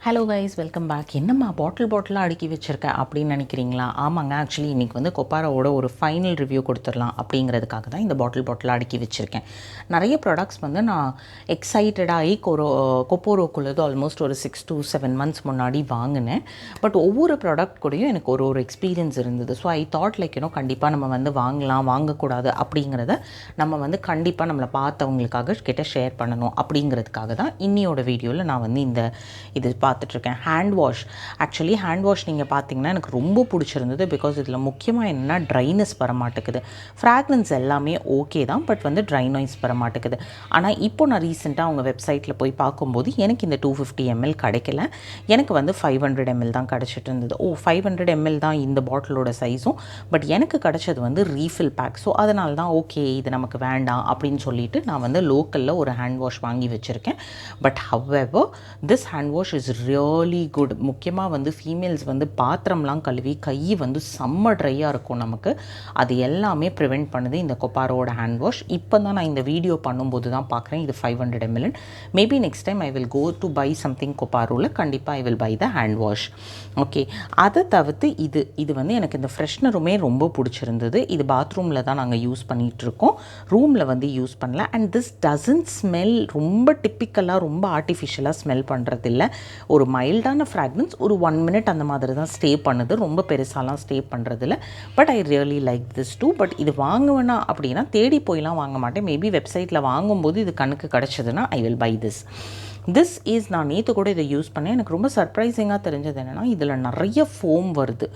Hello guys, welcome back. என்னம்மா பாட்டிலாக அடுக்கி வச்சுருக்கேன் அப்படின்னு நினைக்கிறீங்களா? ஆமாங்க, ஆக்சுவலி இன்றைக்கி வந்து கொப்பாரோட ஒரு ஃபைனல் ரிவ்யூ கொடுத்துடலாம் அப்படிங்கிறதுக்காக தான் இந்த பாட்டிலாக அடுக்கி வச்சுருக்கேன். நிறைய ப்ராடக்ட்ஸ் வந்து நான் எக்ஸைட்டடாகி கொப்போரோக்குள்ளது ஆல்மோஸ்ட் ஒரு 6 to 7 months முன்னாடி வாங்கினேன். பட் ஒவ்வொரு ப்ராடக்ட் கூடயும் எனக்கு ஒரு எக்ஸ்பீரியன்ஸ் இருந்தது. ஸோ ஐ தாட் கண்டிப்பாக நம்ம வந்து வாங்கக்கூடாது அப்படிங்கிறத நம்ம வந்து கண்டிப்பாக நம்மளை பார்த்தவங்களுக்காக கிட்ட ஷேர் பண்ணணும் அப்படிங்கிறதுக்காக தான் இன்னியோட வீடியோவில் நான் வந்து இது பார்த்துட்ருக்கேன். Hand wash. Actually hand wash நீங்கள் பார்த்தீங்கன்னா எனக்கு ரொம்ப பிடிச்சிருந்தது. பிகாஸ் இதில் முக்கியமாக என்னென்னா ட்ரைனஸ் வரமாட்டேக்குது. ஃப்ராக்ரன்ஸ் எல்லாமே ஓகே தான், பட் வந்து ட்ரைனஸ் வரமாட்டேக்குது. ஆனால் இப்போ நான் ரீசெண்டாக அவங்க வெப்சைட்டில் போய் பார்க்கும்போது எனக்கு இந்த 250 ml கிடைக்கல. எனக்கு வந்து 500 ml தான் கிடச்சிட்டு இருந்தது. 500 ml தான் இந்த பாட்டிலோட சைஸும், பட் எனக்கு கிடச்சது வந்து ரீஃபில் பேக். ஸோ அதனால தான் ஓகே இது நமக்கு வேண்டாம் அப்படின்னு சொல்லிட்டு நான் வந்து லோக்கலில் ஒரு ஹேண்ட் வாஷ் வாங்கி வச்சுருக்கேன். But however this hand wash is really good. முக்கியமாக வந்து ஃபீமேல்ஸ் வந்து பாத்திரம்லாம் கழுவி கை வந்து செம்ம ட்ரையாக இருக்கும் நமக்கு. அது எல்லாமே ப்ரிவெண்ட் பண்ணுது இந்த கொப்பாரோட ஹேண்ட் வாஷ். இப்போ தான் நான் இந்த வீடியோ பண்ணும்போது தான் பார்க்குறேன் இது 500 ml. Maybe next time I will go to buy something கொப்பாரோவில் கண்டிப்பாக I will buy the hand wash. Okay, அதை தவிர்த்து இது வந்து எனக்கு இந்த ஃப்ரெஷ்னருமே ரொம்ப பிடிச்சிருந்தது. இது பாத்ரூமில் தான் நாங்கள் யூஸ் பண்ணிகிட்ருக்கோம், ரூமில் வந்து யூஸ் பண்ணல. அண்ட் திஸ் டசன்ட் ஸ்மெல் ரொம்ப டிப்பிக்கலாக ரொம்ப ஆர்டிஃபிஷியலாக ஸ்மெல் பண்ணுறதில்ல. ஒரு மைல்டான ஃப்ராக்ரன்ஸ், ஒரு 1 minute அந்த மாதிரி தான் ஸ்டே பண்ணுது, ரொம்ப பெருசாலாம் ஸ்டே பண்ணுறதில்ல. But I really like this too. பட் இது வாங்குவேனா அப்படின்னா தேடி போயெலாம் வாங்க மாட்டேன். மேபி வெப்சைட்டில் வாங்கும்போது இது கண்ணுக்கு கிடச்சதுன்னா I will buy this is. நான் நேற்று கூட இதை யூஸ் பண்ணேன். எனக்கு ரொம்ப சர்ப்ரைசிங்காக தெரிஞ்சது என்னென்னா இதில் நிறைய ஃபோம் வருது,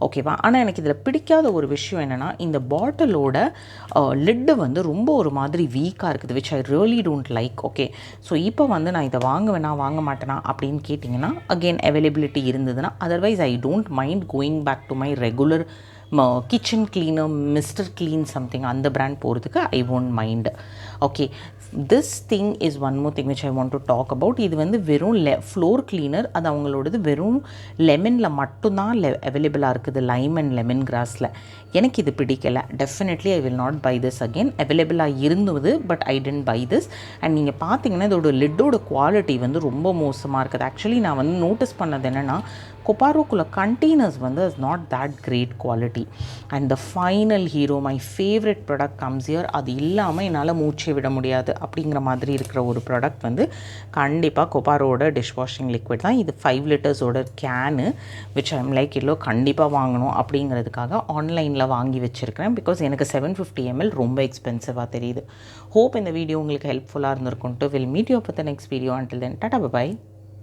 ஓகேவா. ஆனால் எனக்கு இதில் பிடிக்காத ஒரு விஷயம் என்னென்னா இந்த பாட்டிலோட லிட்டு வந்து ரொம்ப ஒரு மாதிரி வீக்காக இருக்குது, which I really don't like. Okay, so இப்போ வந்து நான் இதை வாங்க மாட்டேனா அப்படின்னு கேட்டிங்கன்னா அகெயின் அவைலபிலிட்டி இருந்ததுன்னா, otherwise I don't mind going back to my regular kitchen cleaner Mister Clean something அந்த பிராண்ட் போகிறதுக்கு I won't mind. Okay, this thing is one more thing which I want to talk about. இது வந்து வெறும் floor cleaner. அது அவங்களோடது வெறும் லெமனில் மட்டும்தான் அவைலபிளாக இருக்குது, லைம் அண்ட் லெமன் கிராஸில். எனக்கு இது பிடிக்கலை. Definitely I will not buy this again. அவைலபிளாக இருந்தது, but I didn't buy this. And நீங்கள் பார்த்தீங்கன்னா இதோட லிட்டோட குவாலிட்டி வந்து ரொம்ப மோசமாக இருக்குது. ஆக்சுவலி நான் வந்து நோட்டீஸ் பண்ணது என்னென்னா கொப்பாரோக்குள்ள கண்டெய்னர்ஸ் வந்து is not that great quality. And the final hero, my favourite product comes here. அது இல்லாமல் என்னால் மூச்சே விட முடியாது அப்படிங்கிற மாதிரி இருக்கிற ஒரு ப்ராடக்ட் வந்து கண்டிப்பாக கொப்பாரோட டிஷ் வாஷிங் லிக்விட் தான். இது 5 liters can which I'm like இல்லோ கண்டிப்பாக வாங்கணும் அப்படிங்கிறதுக்காக ஆன்லைனில் வாங்கி வச்சுருக்கிறேன். பிகாஸ் எனக்கு 750 ml ரொம்ப எக்ஸ்பென்சிவாக தெரியுது. ஹோப் இந்த வீடியோ உங்களுக்கு ஹெல்ப்ஃபுல்லாக இருந்திருக்கும்ட்டு. Will meet you up with the next video. Until then tata by.